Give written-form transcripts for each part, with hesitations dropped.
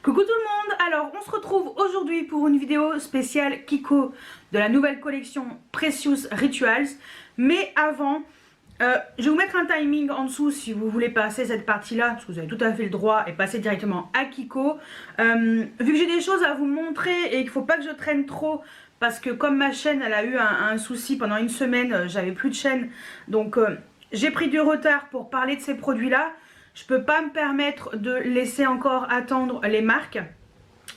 Coucou tout le monde, alors on se retrouve aujourd'hui pour une vidéo spéciale Kiko de la nouvelle collection Precious Rituals. Mais avant, je vais vous mettre un timing en dessous si vous voulez passer cette partie-là, parce que vous avez tout à fait le droit et passer directement à Kiko. Vu que j'ai des choses à vous montrer et qu'il ne faut pas que je traîne trop, parce que comme ma chaîne elle a eu un souci pendant une semaine, j'avais plus de chaîne, donc j'ai pris du retard pour parler de ces produits-là. Je peux pas me permettre de laisser encore attendre les marques.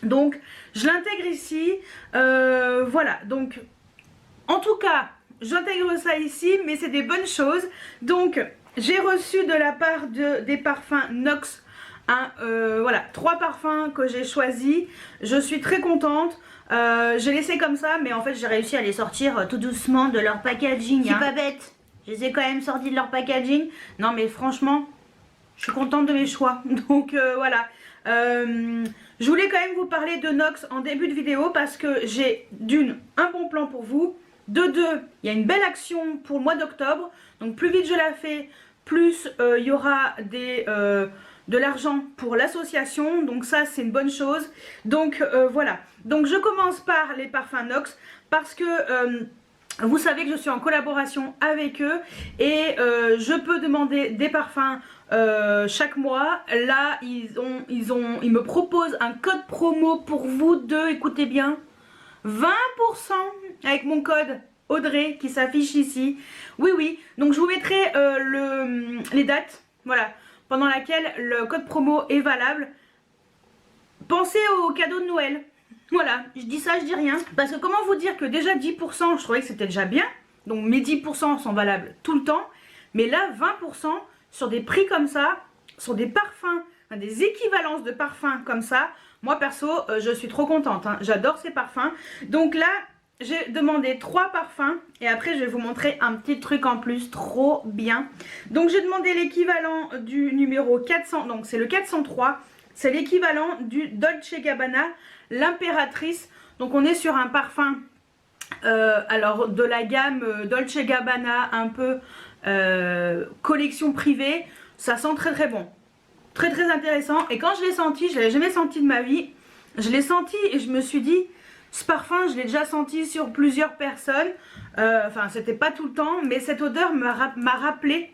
Donc je l'intègre ici. Voilà, donc en tout cas j'intègre ça ici, mais c'est des bonnes choses. Donc j'ai reçu de la part des parfums Nox voilà, 3 parfums que j'ai choisis. Je suis très contente. J'ai laissé comme ça, mais en fait j'ai réussi à les sortir tout doucement de leur packaging. C'est pas bête, je les ai quand même sortis de leur packaging. Non mais franchement, je suis contente de mes choix. Donc voilà. Je voulais quand même vous parler de Nox en début de vidéo parce que j'ai d'une un bon plan pour vous. De deux, il y a une belle action pour le mois d'octobre. Donc plus vite je la fais, plus il y aura de l'argent pour l'association. Donc ça c'est une bonne chose. Donc voilà. Donc je commence par les parfums Nox parce que vous savez que je suis en collaboration avec eux et je peux demander des parfums chaque mois. Là ils me proposent un code promo pour vous deux, écoutez bien, 20% avec mon code Audrey qui s'affiche ici. Oui, donc je vous mettrai les dates, voilà, pendant laquelle le code promo est valable. Pensez au cadeau de Noël. Voilà, je dis ça, je dis rien. Parce que comment vous dire que déjà 10%, je trouvais que c'était déjà bien. Donc mes 10% sont valables tout le temps. Mais là, 20% sur des prix comme ça, sur des parfums, des équivalences de parfums comme ça. Moi perso, je suis trop contente, hein. J'adore ces parfums. Donc là, j'ai demandé 3 parfums. Et après, je vais vous montrer un petit truc en plus, trop bien. Donc j'ai demandé l'équivalent du numéro 400, donc c'est le 403. C'est l'équivalent du Dolce Gabbana, l'impératrice. Donc on est sur un parfum, alors de la gamme Dolce Gabbana, un peu collection privée. Ça sent très très bon. Très très intéressant. Et quand je l'ai senti, je ne l'avais jamais senti de ma vie. Je l'ai senti et je me suis dit, ce parfum je l'ai déjà senti sur plusieurs personnes. Enfin c'était pas tout le temps, mais cette odeur m'a rappelé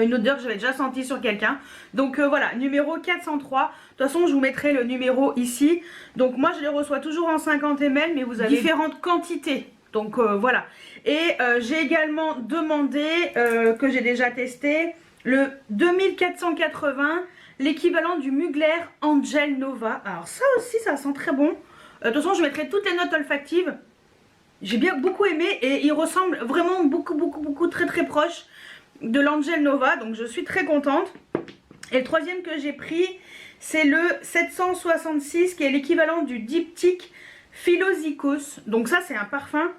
une odeur que j'avais déjà sentie sur quelqu'un. Donc voilà, numéro 403. De toute façon je vous mettrai le numéro ici. Donc moi je les reçois toujours en 50 ml, mais vous avez différentes quantités. Donc voilà. Et j'ai également demandé, que j'ai déjà testé, le 2480, l'équivalent du Mugler Angel Nova. Alors ça aussi ça sent très bon. De toute façon je mettrai toutes les notes olfactives. J'ai beaucoup aimé et il ressemble vraiment beaucoup très très proche de l'Angel Nova, donc je suis très contente. Et le troisième que j'ai pris, c'est le 766 qui est l'équivalent du diptyque Philosicos. Donc ça c'est un parfum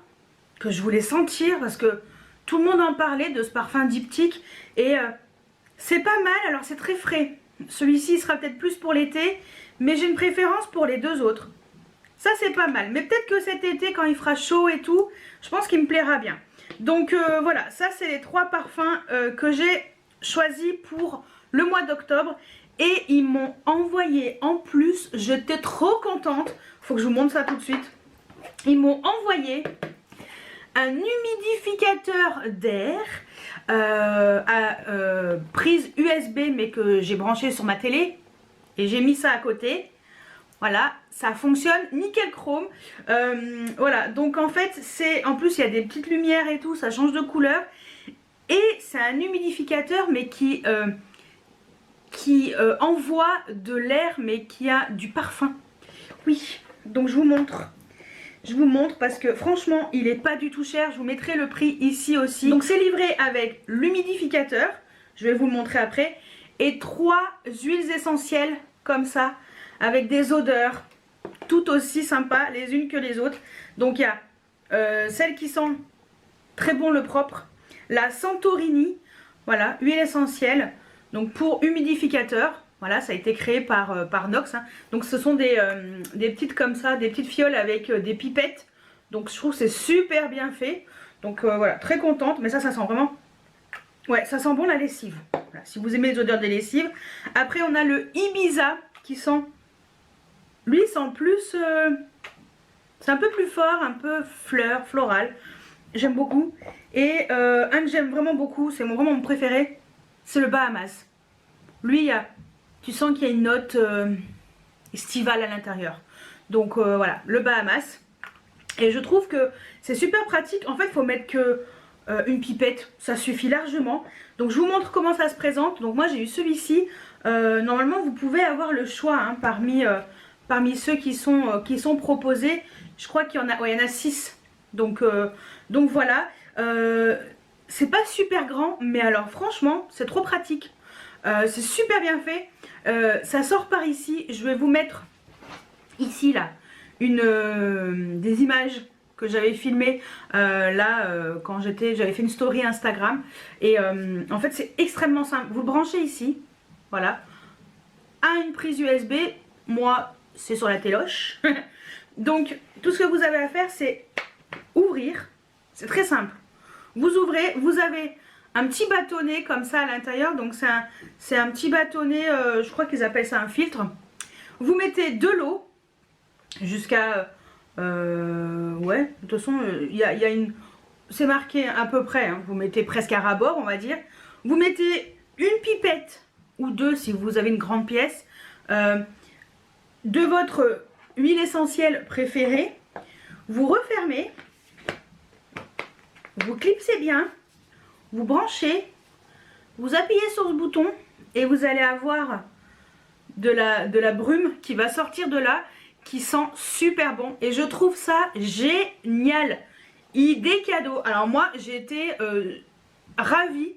que je voulais sentir parce que tout le monde en parlait de ce parfum diptyque et c'est pas mal. Alors c'est très frais, celui-ci sera peut-être plus pour l'été, mais j'ai une préférence pour les deux autres. Ça c'est pas mal, mais peut-être que cet été quand il fera chaud et tout, je pense qu'il me plaira bien. Donc voilà, ça c'est les 3 parfums que j'ai choisis pour le mois d'octobre. Et ils m'ont envoyé en plus, j'étais trop contente, faut que je vous montre ça tout de suite. Ils m'ont envoyé un humidificateur d'air à prise USB, mais que j'ai branché sur ma télé. Et j'ai mis ça à côté. Voilà, ça fonctionne nickel chrome. Voilà, donc en fait, en plus il y a des petites lumières et tout, ça change de couleur. Et c'est un humidificateur, mais qui envoie de l'air, mais qui a du parfum. Oui, donc je vous montre. Je vous montre parce que franchement, il est pas du tout cher. Je vous mettrai le prix ici aussi. Donc c'est livré avec l'humidificateur. Je vais vous le montrer après. Et 3 huiles essentielles comme ça, avec des odeurs tout aussi sympas les unes que les autres. Donc il y a celle qui sent très bon le propre, la Santorini, voilà, huile essentielle, donc pour humidificateur. Voilà, ça a été créé par Nox, hein. Donc ce sont des petites comme ça, des petites fioles avec des pipettes. Donc je trouve que c'est super bien fait. Donc voilà, très contente. Mais ça sent vraiment, ouais, ça sent bon la lessive. Voilà, si vous aimez les odeurs des lessives. Après on a le Ibiza qui sent Lui sent plus, c'est un peu plus fort, un peu fleur, floral. J'aime beaucoup. Et un que j'aime vraiment beaucoup, c'est vraiment mon préféré, c'est le Bahamas. Lui, tu sens qu'il y a une note estivale à l'intérieur. Donc voilà, le Bahamas. Et je trouve que c'est super pratique. En fait, il faut mettre que une pipette, ça suffit largement. Donc je vous montre comment ça se présente. Donc moi j'ai eu celui-ci. Normalement vous pouvez avoir le choix hein, parmi ceux qui sont proposés. Je crois qu'il y en a, ouais, il y en a 6. Donc voilà. C'est pas super grand, mais alors franchement c'est trop pratique. C'est super bien fait. Ça sort par ici. Je vais vous mettre ici là des images que j'avais filmées quand j'avais fait une story Instagram. Et en fait c'est extrêmement simple. Vous le branchez ici, voilà, à une prise USB. Moi c'est sur la téloche. Donc tout ce que vous avez à faire c'est ouvrir. C'est très simple. Vous ouvrez, vous avez un petit bâtonnet comme ça à l'intérieur. Donc c'est un petit bâtonnet, je crois qu'ils appellent ça un filtre. Vous mettez de l'eau jusqu'à ouais, de toute façon il y a une, c'est marqué à peu près hein, vous mettez presque à ras-bord on va dire. Vous mettez une pipette ou deux si vous avez une grande pièce de votre huile essentielle préférée. Vous refermez, vous clipsez bien, vous branchez, vous appuyez sur ce bouton et vous allez avoir de la brume qui va sortir de là, qui sent super bon. Et je trouve ça génial. Idée cadeau. Alors moi j'ai été ravie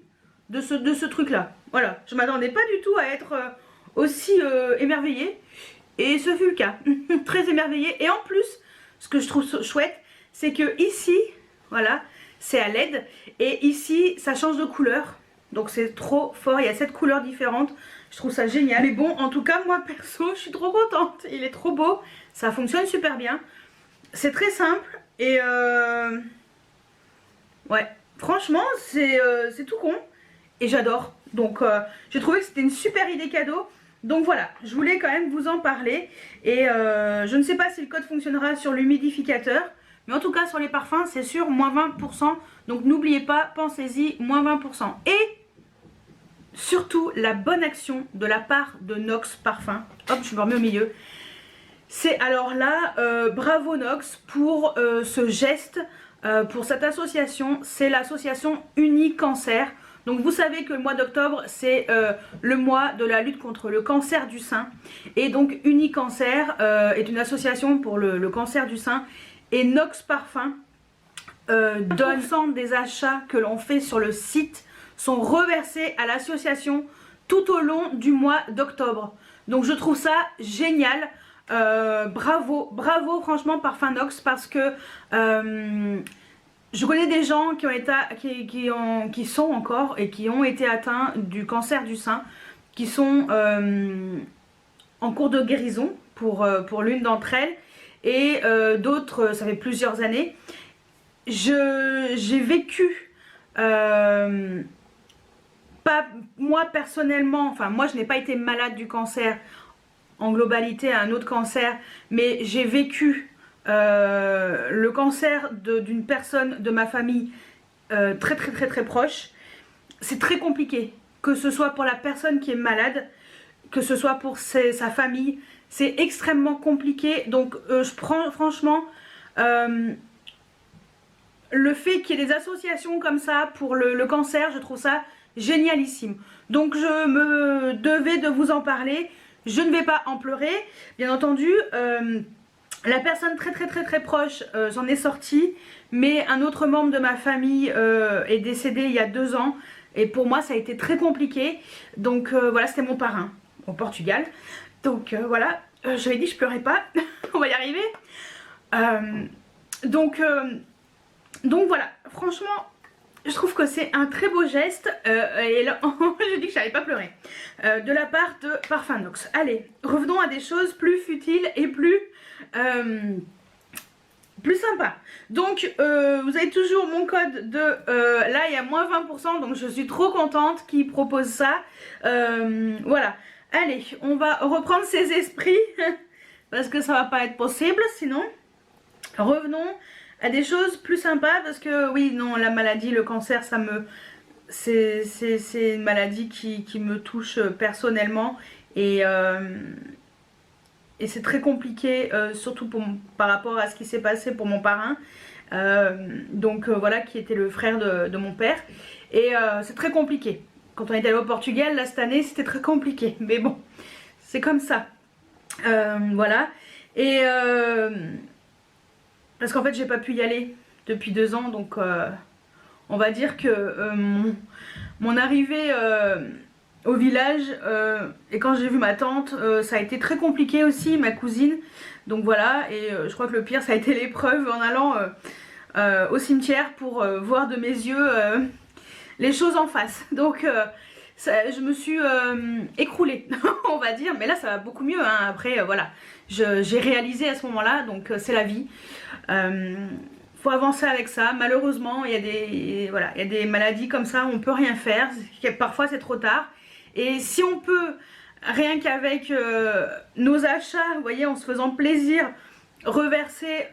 de ce truc là. Voilà, je m'attendais pas du tout à être aussi émerveillée. Et ce fut le cas. Très émerveillée. Et en plus, ce que je trouve chouette, c'est que ici, voilà, c'est à LED. Et ici, ça change de couleur. Donc c'est trop fort. Il y a 7 couleurs différentes. Je trouve ça génial. Mais bon, en tout cas, moi perso, je suis trop contente. Il est trop beau. Ça fonctionne super bien. C'est très simple. Et ouais, franchement, c'est tout con. Et j'adore. Donc j'ai trouvé que c'était une super idée cadeau. Donc voilà, je voulais quand même vous en parler. Et je ne sais pas si le code fonctionnera sur l'humidificateur. Mais en tout cas, sur les parfums, c'est sûr, moins 20%. Donc n'oubliez pas, pensez-y, moins 20%. Et surtout, la bonne action de la part de Nox Parfum. Hop, je me remets au milieu. C'est alors là, bravo Nox pour ce geste, pour cette association. C'est l'association Uni Cancer. Donc vous savez que le mois d'octobre c'est le mois de la lutte contre le cancer du sein. Et donc Uni Cancer est une association pour le cancer du sein. Et Nox Parfum donne 100% des achats que l'on fait sur le site sont reversés à l'association tout au long du mois d'octobre. Donc je trouve ça génial. Bravo, bravo franchement Parfum Nox, parce que je connais des gens qui ont été, qui sont encore et qui ont été atteints du cancer du sein, qui sont en cours de guérison pour l'une d'entre elles, et d'autres ça fait plusieurs années. J'ai vécu, pas moi personnellement, enfin moi je n'ai pas été malade du cancer en globalité à un autre cancer, mais j'ai vécu le cancer d'une personne de ma famille très proche. C'est très compliqué, que ce soit pour la personne qui est malade, que ce soit pour sa famille, c'est extrêmement compliqué. Donc je prends franchement le fait qu'il y ait des associations comme ça pour le cancer, je trouve ça génialissime. Donc je me devais de vous en parler. Je ne vais pas en pleurer, bien entendu. La personne très proche s'en est sortie, mais un autre membre de ma famille est décédé il y a 2 ans. Et pour moi ça a été très compliqué. Donc voilà, c'était mon parrain au Portugal. Donc voilà, je lui ai dit je pleurais pas, on va y arriver. Donc voilà, franchement je trouve que c'est un très beau geste. Et là, je dis que j'allais pas pleurer de la part de Parfum Nox. Allez, revenons à des choses plus futiles et plus sympas. Donc vous avez toujours mon code de là il y a moins 20%, donc je suis trop contente qu'ils proposent ça. Voilà, allez, on va reprendre ses esprits. parce que ça va pas être possible sinon. Revenons à des choses plus sympas parce que oui, non, la maladie, le cancer, ça me... c'est une maladie qui me touche personnellement et c'est très compliqué, surtout par rapport à ce qui s'est passé pour mon parrain. Voilà, qui était le frère de mon père. Et c'est très compliqué. Quand on est allé au Portugal, là, cette année, c'était très compliqué. Mais bon, c'est comme ça. Voilà. Et parce qu'en fait, j'ai pas pu y aller depuis 2 ans. Donc, on va dire que mon arrivée au village et quand j'ai vu ma tante, ça a été très compliqué aussi, ma cousine. Donc voilà, et je crois que le pire, ça a été l'épreuve en allant au cimetière pour voir de mes yeux les choses en face. Donc je me suis écroulée, on va dire. Mais là, ça va beaucoup mieux, hein. Après, voilà, j'ai réalisé à ce moment-là, donc c'est la vie. Faut avancer avec ça. Malheureusement, il y a des maladies comme ça, on peut rien faire. Parfois, c'est trop tard. Et si on peut, rien qu'avec nos achats, vous voyez, en se faisant plaisir, reverser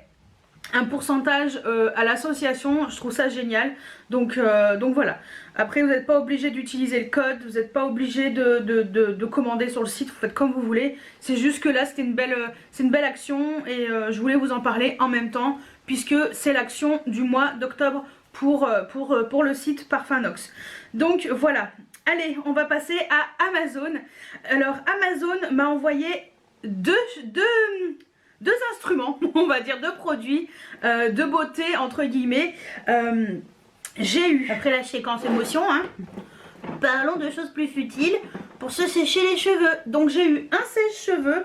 un pourcentage à l'association, je trouve ça génial. Donc voilà. Après, vous n'êtes pas obligé d'utiliser le code, vous n'êtes pas obligé de commander sur le site, vous faites comme vous voulez. C'est juste que là, c'est une belle action et je voulais vous en parler en même temps, puisque c'est l'action du mois d'octobre pour le site Parfumnox. Donc voilà. Allez, on va passer à Amazon. Alors, Amazon m'a envoyé deux instruments, on va dire, 2 produits de beauté, entre guillemets. J'ai eu, après la séquence émotion, hein, parlons de choses plus futiles, pour se sécher les cheveux. Donc, j'ai eu un sèche-cheveux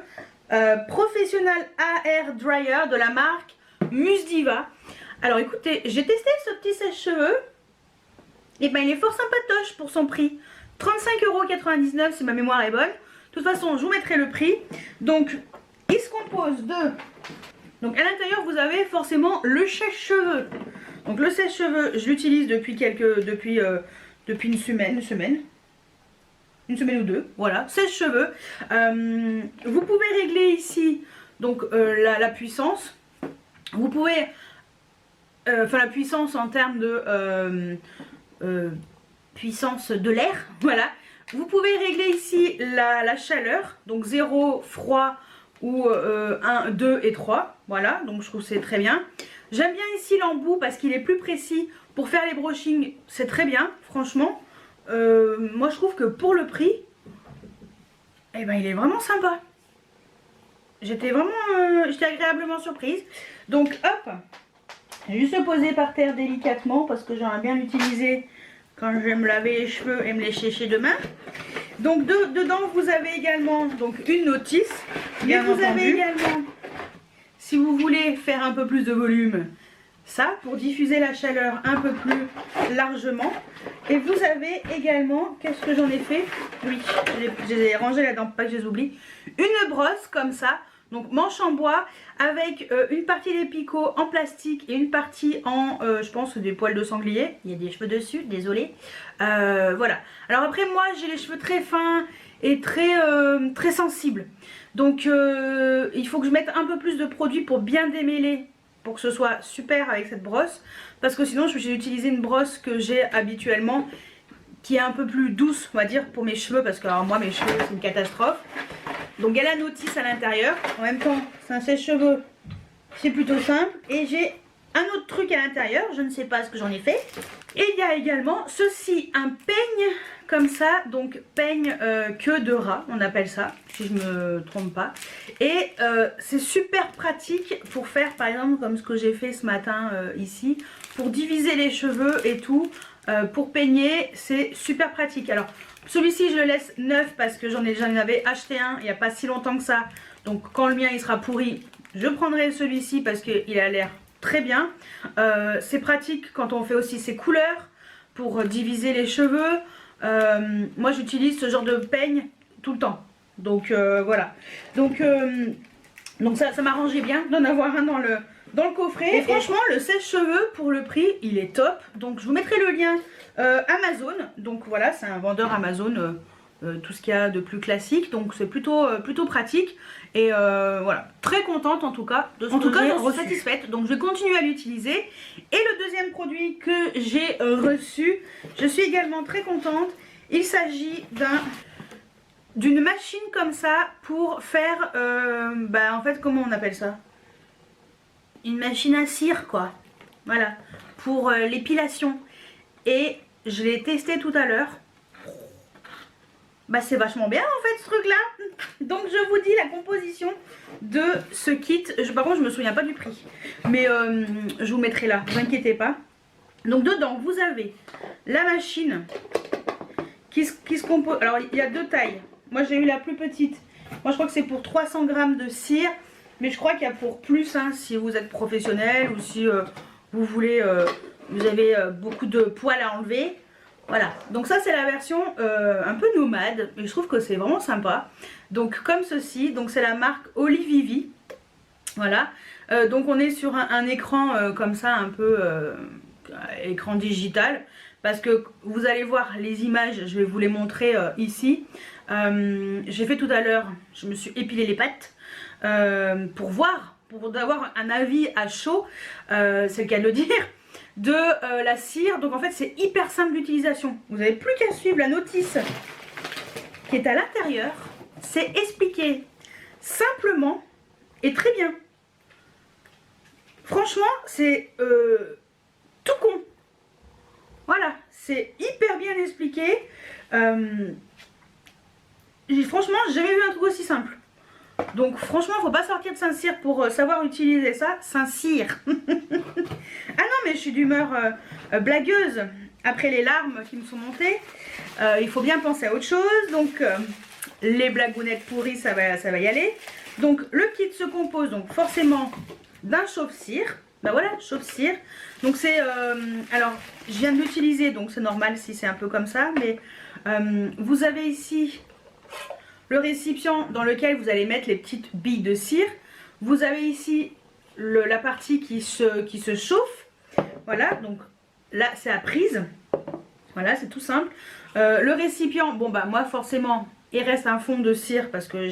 Professional Hair Dryer de la marque Musdiva. Alors, écoutez, j'ai testé ce petit sèche-cheveux. Et ben il est fort sympatoche pour son prix. 35,99 € si ma mémoire est bonne. De toute façon, je vous mettrai le prix. Donc, il se compose de... Donc, à l'intérieur, vous avez forcément le sèche-cheveux. Donc, le sèche-cheveux, je l'utilise depuis une semaine ou 2. Voilà, sèche-cheveux. Vous pouvez régler ici donc la puissance. Vous pouvez... Enfin, la puissance en termes de... puissance de l'air, voilà. Vous pouvez régler ici la chaleur, donc 0, froid ou 1, 2 et 3, voilà, donc je trouve que c'est très bien. J'aime bien ici l'embout parce qu'il est plus précis pour faire les brushings, c'est très bien, franchement. Moi je trouve que pour le prix, eh ben, il est vraiment sympa. J'étais agréablement surprise. Donc hop, juste le poser par terre délicatement parce que j'aimerais bien l'utiliser quand je vais me laver les cheveux et me les sécher demain. Donc dedans vous avez également donc une notice, mais vous avez également, si vous voulez faire un peu plus de volume, ça pour diffuser la chaleur un peu plus largement. Et vous avez également, qu'est-ce que j'en ai fait? Oui, je les ai rangés là-dedans pour pas que je les oublie. Une brosse comme ça. Donc manche en bois avec une partie des picots en plastique et une partie en, je pense, des poils de sanglier. Il y a des cheveux dessus, désolé. Voilà. Alors après moi j'ai les cheveux très fins et très sensibles. Donc il faut que je mette un peu plus de produit pour bien démêler, pour que ce soit super avec cette brosse. Parce que sinon je vais utiliser une brosse que j'ai habituellement, qui est un peu plus douce on va dire pour mes cheveux. Parce que alors, moi mes cheveux c'est une catastrophe. Donc il y a la notice à l'intérieur. En même temps, c'est un sèche-cheveux. C'est plutôt simple. Et j'ai un autre truc à l'intérieur. Je ne sais pas ce que j'en ai fait. Et il y a également ceci, un peigne comme ça. Donc peigne queue de rat, on appelle ça, si je ne me trompe pas. Et c'est super pratique pour faire par exemple comme ce que j'ai fait ce matin ici. Pour diviser les cheveux et tout. Pour peigner, c'est super pratique. Alors celui-ci je le laisse neuf parce que j'en avais acheté un il n'y a pas si longtemps que ça. Donc quand le mien il sera pourri, je prendrai celui-ci parce qu'il a l'air très bien. C'est pratique quand on fait aussi ses couleurs pour diviser les cheveux. Moi j'utilise ce genre de peigne tout le temps. Donc voilà. Donc ça m'arrangeait bien d'en avoir un dans le coffret. Et franchement le sèche-cheveux pour le prix il est top. Donc je vous mettrai le lien Amazon. Donc voilà, c'est un vendeur Amazon tout ce qu'il y a de plus classique, donc c'est plutôt pratique. Et voilà, très contente en tout cas de ce que j'ai reçu. Satisfaite, donc je vais continuer à l'utiliser. Et le deuxième produit que j'ai reçu, je suis également très contente. Il s'agit d'une machine comme ça pour faire, en fait, comment on appelle ça? Une machine à cire, quoi. Voilà, pour l'épilation. Et je l'ai testé tout à l'heure. Bah c'est vachement bien en fait ce truc là. Donc je vous dis la composition de ce kit. Par contre je me souviens pas du prix, mais je vous mettrai là, ne vous inquiétez pas. Donc dedans vous avez la machine qui se compose. Alors il y a deux tailles. Moi j'ai eu la plus petite. Moi je crois que c'est pour 300 grammes de cire, mais je crois qu'il y a pour plus hein, si vous êtes professionnel ou si vous voulez, vous avez beaucoup de poils à enlever. Voilà, donc ça c'est la version un peu nomade, et je trouve que c'est vraiment sympa. Donc comme ceci, donc c'est la marque Olivivi. Voilà, donc on est sur un écran comme ça, un peu écran digital. Parce que vous allez voir les images, je vais vous les montrer ici. J'ai fait tout à l'heure, je me suis épilé les pattes pour voir, pour avoir un avis à chaud, c'est le cas de le dire. De la cire, donc en fait c'est hyper simple d'utilisation. Vous n'avez plus qu'à suivre la notice qui est à l'intérieur. C'est expliqué simplement et très bien. Franchement c'est tout con. Voilà, c'est hyper bien expliqué. Franchement j'ai jamais vu un truc aussi simple. Donc franchement faut pas sortir de Saint-Cyr pour savoir utiliser ça. Saint-Cyr. Ah non mais je suis d'humeur blagueuse. Après les larmes qui me sont montées, il faut bien penser à autre chose. Donc les blagounettes pourries ça va y aller. Donc le kit se compose donc forcément d'un chauffe-cire. Bah voilà, chauffe-cire. Donc c'est alors je viens de l'utiliser donc c'est normal si c'est un peu comme ça. Mais vous avez ici le récipient dans lequel vous allez mettre les petites billes de cire. Vous avez ici la partie qui se chauffe. Voilà, donc là c'est à prise. Voilà, c'est tout simple. Le récipient, bon bah moi forcément il reste un fond de cire parce que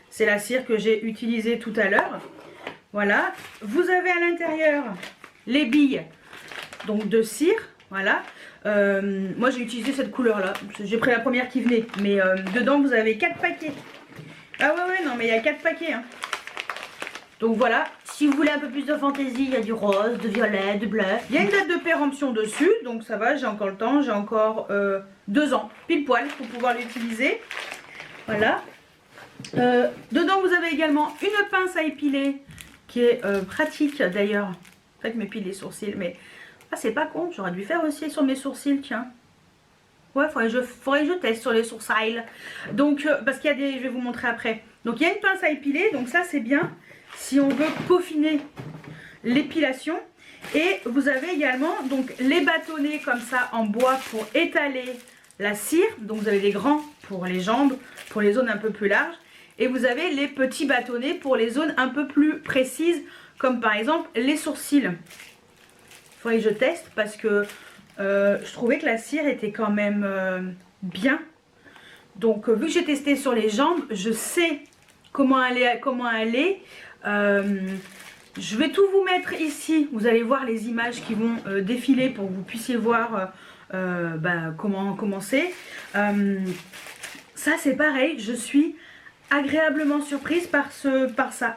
c'est la cire que j'ai utilisée tout à l'heure. Voilà, vous avez à l'intérieur les billes donc de cire. Voilà, moi j'ai utilisé cette couleur là, j'ai pris la première qui venait, mais dedans vous avez 4 paquets. Ah ouais non mais il y a 4 paquets hein. Donc voilà, si vous voulez un peu plus de fantaisie, il y a du rose, de violet, de bleu. Il y a une date de péremption dessus, donc ça va, j'ai encore le temps, j'ai encore 2 ans, pile poil pour pouvoir l'utiliser. Voilà. Dedans vous avez également une pince à épiler qui est pratique d'ailleurs. En fait, m'épile les sourcils, mais ah, c'est pas con, j'aurais dû faire aussi sur mes sourcils, tiens. Ouais, faudrait que je teste sur les sourcils. Donc, parce qu'il y a des, je vais vous montrer après. Donc, il y a une pince à épiler, donc ça c'est bien si on veut peaufiner l'épilation. Et vous avez également donc les bâtonnets comme ça en bois pour étaler la cire. Donc, vous avez des grands pour les jambes, pour les zones un peu plus larges. Et vous avez les petits bâtonnets pour les zones un peu plus précises, comme par exemple les sourcils. Il faudrait que je teste parce que je trouvais que la cire était quand même bien. Donc vu que j'ai testé sur les jambes, je sais comment elle est. Je vais tout vous mettre ici. Vous allez voir les images qui vont défiler pour que vous puissiez voir comment c'est. Ça c'est pareil, je suis agréablement surprise par ça.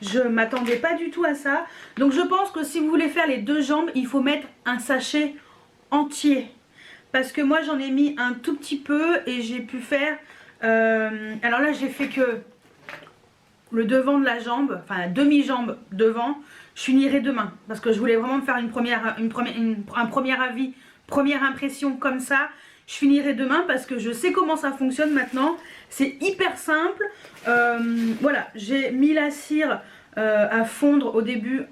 Je m'attendais pas du tout à ça. Donc je pense que si vous voulez faire les 2 jambes, il faut mettre un sachet entier. Parce que moi j'en ai mis un tout petit peu et j'ai pu faire... alors là j'ai fait que le devant de la jambe, enfin la demi-jambe devant. Je finirai demain. Parce que je voulais vraiment me faire un premier avis, première impression comme ça. Je finirai demain parce que je sais comment ça fonctionne maintenant. C'est hyper simple. Voilà, j'ai mis la cire à fondre au début,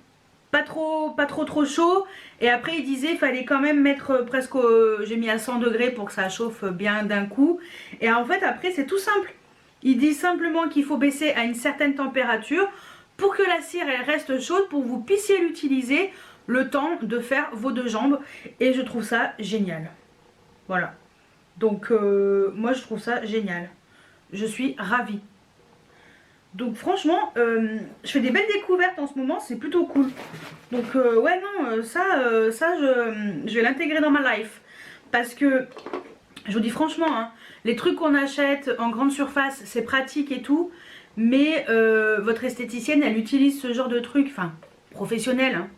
pas trop chaud. Et après il disait qu'il fallait quand même mettre presque, j'ai mis à 100 degrés pour que ça chauffe bien d'un coup. Et en fait après c'est tout simple. Il dit simplement qu'il faut baisser à une certaine température pour que la cire elle reste chaude, pour que vous puissiez l'utiliser le temps de faire vos 2 jambes. Et je trouve ça génial. Voilà. Donc moi je trouve ça génial. Je suis ravie. Donc franchement, je fais des belles découvertes en ce moment, c'est plutôt cool. Donc ouais non, ça je vais l'intégrer dans ma life. Parce que, je vous dis franchement, hein, les trucs qu'on achète en grande surface, c'est pratique et tout. Mais votre esthéticienne, elle utilise ce genre de trucs, enfin, professionnel, hein.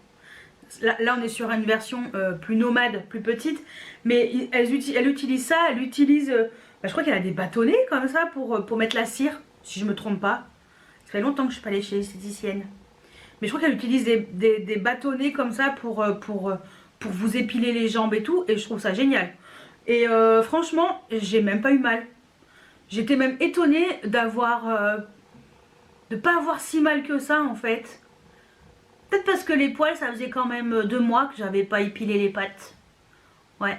Là on est sur une version plus nomade, plus petite. Mais elle utilise ça, elle utilise... bah, je crois qu'elle a des bâtonnets comme ça pour mettre la cire, si je me trompe pas. Ça fait longtemps que je suis pas allée chez l'esthéticienne. Mais je crois qu'elle utilise des bâtonnets comme ça pour vous épiler les jambes et tout. Et je trouve ça génial. Et franchement, j'ai même pas eu mal. J'étais même étonnée de pas avoir si mal que ça en fait. Peut-être parce que les poils, ça faisait quand même 2 mois que j'avais pas épilé les pattes. Ouais.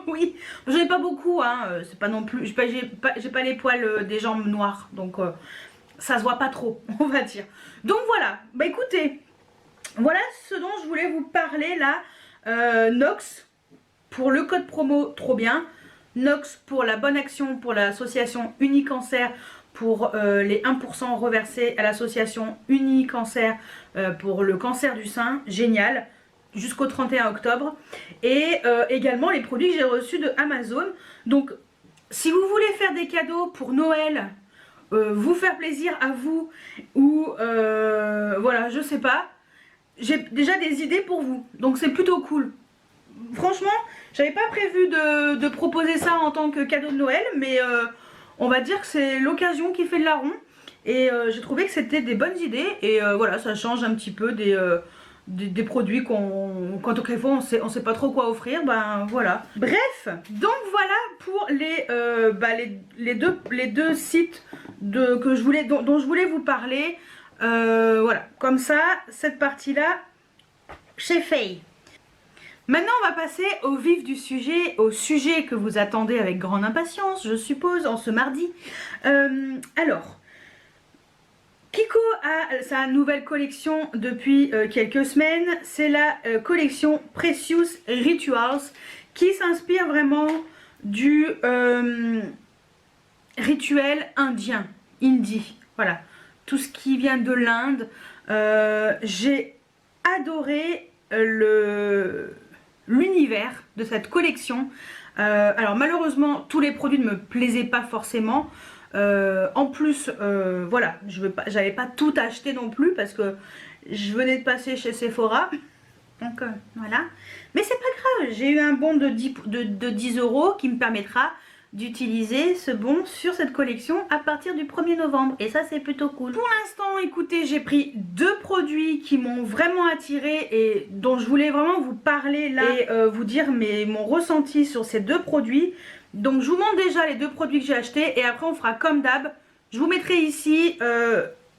Oui, j'en ai pas beaucoup, hein. C'est pas non plus. J'ai pas les poils des jambes noires. Donc ça se voit pas trop, on va dire. Donc voilà. Bah écoutez, voilà ce dont je voulais vous parler là. Nox pour le code promo, trop bien. Nox pour la bonne action pour l'association Unicancer, pour les 1% reversés à l'association Unicancer pour le cancer du sein, génial, jusqu'au 31 octobre. Et également les produits que j'ai reçus de Amazon. Donc si vous voulez faire des cadeaux pour Noël, vous faire plaisir à vous, ou voilà, je sais pas, j'ai déjà des idées pour vous, donc c'est plutôt cool. Franchement, j'avais pas prévu de proposer ça en tant que cadeau de Noël, mais on va dire que c'est l'occasion qui fait le larron. Et j'ai trouvé que c'était des bonnes idées. Et voilà, ça change un petit peu des produits quand quelquefois on sait pas trop quoi offrir. Ben voilà. Bref, donc voilà pour les deux sites dont je voulais vous parler. Voilà, comme ça, cette partie-là, c'est fait. Maintenant on va passer au vif du sujet, au sujet que vous attendez avec grande impatience, je suppose, en ce mardi. Alors, Kiko a sa nouvelle collection depuis quelques semaines, c'est la collection Precious Rituals, qui s'inspire vraiment du rituel indien, hindi, voilà, tout ce qui vient de l'Inde. J'ai adoré l'univers de cette collection. Alors malheureusement tous les produits ne me plaisaient pas forcément. En plus voilà, j'avais pas tout acheté non plus parce que je venais de passer chez Sephora. Donc voilà. Mais c'est pas grave, j'ai eu un bon de 10 € qui me permettra d'utiliser ce bon sur cette collection à partir du 1er novembre. Et ça c'est plutôt cool. Pour l'instant, écoutez, j'ai pris 2 produits qui m'ont vraiment attiré et dont je voulais vraiment vous parler là et vous dire mon ressenti sur ces 2 produits. Donc je vous montre déjà les 2 produits que j'ai achetés et après on fera comme d'hab. Je vous mettrai ici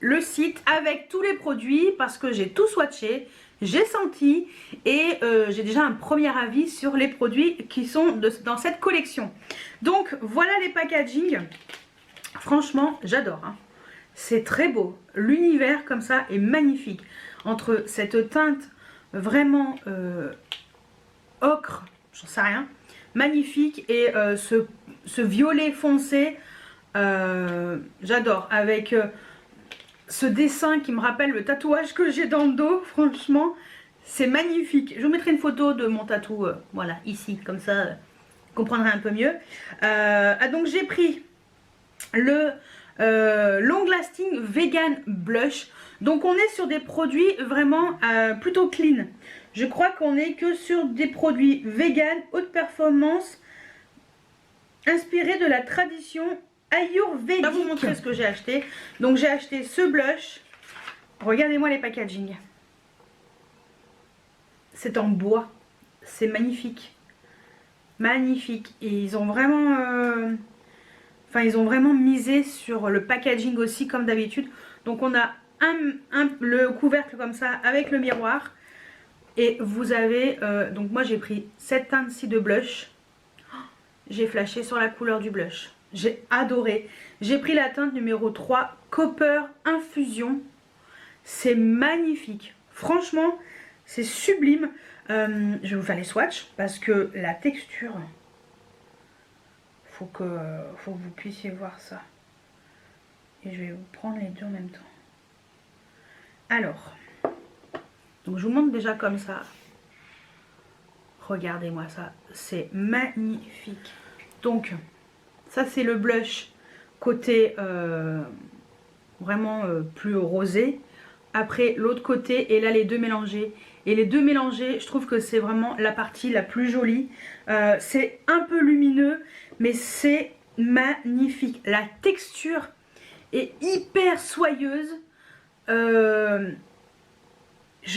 le site avec tous les produits parce que j'ai tout swatché. J'ai senti et j'ai déjà un premier avis sur les produits qui sont dans cette collection. Donc voilà les packaging. Franchement j'adore, hein. C'est très beau. L'univers comme ça est magnifique. Entre cette teinte vraiment ocre, j'en sais rien, magnifique, et ce violet foncé, j'adore. Avec... ce dessin qui me rappelle le tatouage que j'ai dans le dos, franchement, c'est magnifique. Je vous mettrai une photo de mon tatou, voilà, ici, comme ça, vous comprendrez un peu mieux. Donc j'ai pris le Long Lasting Vegan Blush. Donc on est sur des produits vraiment plutôt clean. Je crois qu'on est que sur des produits vegan, haute performance, inspirés de la tradition ayurvédique. Je vais vous montrer ce que j'ai acheté. Donc j'ai acheté ce blush. Regardez-moi les packaging. C'est en bois. C'est magnifique. Magnifique. Et ils ont vraiment... ils ont vraiment misé sur le packaging aussi comme d'habitude. Donc on a le couvercle comme ça avec le miroir. Et vous avez... donc moi j'ai pris cette teinte-ci de blush. J'ai flashé sur la couleur du blush. J'ai adoré. J'ai pris la teinte numéro 3, Copper Infusion. C'est magnifique. Franchement, c'est sublime. Je vais vous faire les swatchs parce que la texture... faut que vous puissiez voir ça. Et je vais vous prendre les deux en même temps. Alors, donc je vous montre déjà comme ça. Regardez-moi ça, c'est magnifique. Donc, ça c'est le blush côté vraiment plus rosé. Après l'autre côté, et là les deux mélangés. Et les deux mélangés, je trouve que c'est vraiment la partie la plus jolie. C'est un peu lumineux, mais c'est magnifique. La texture est hyper soyeuse. Je